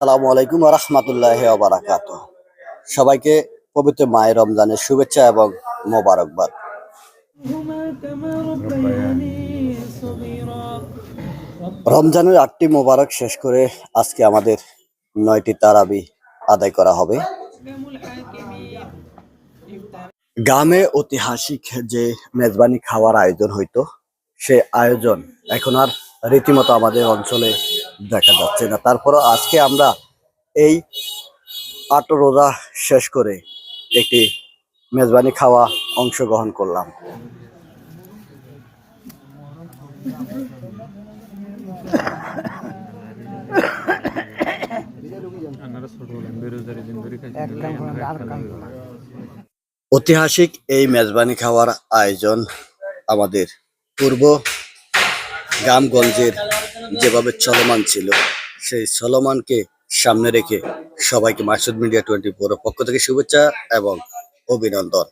আসসালামু আলাইকুম ওয়া রাহমাতুল্লাহি ওয়া বারাকাতুহু। সবাইকে পবিত্র মাহে রমজানের শুভেচ্ছা এবং মোবারকবাদ। রমজানের ৮টি মোবারক শেষ করে আজকে আমাদের ৯টি তারাবি আদায় করা হবে। গ্রামে ঐতিহাসিক যে মেজবানি খাওয়ার আয়োজন হইতো, সে আয়োজন এখন আর রীতিমতো আমাদের অঞ্চলে দেখা যাচ্ছে না। তারপরও আজকে আমরা এই ৮ রোজা শেষ করে একটি মেজবানি খাওয়া অংশগ্রহণ করলাম। ঐতিহাসিক এই মেজবানি খাওয়ার আয়োজন আমাদের পূর্ব গ্রামগঞ্জের যেভাবে চলমান ছিল, সেই চলমানকে সামনে রেখে সবাইকে মাসুদ মিডিয়া 24 পক্ষ থেকে শুভেচ্ছা এবং অভিনন্দন।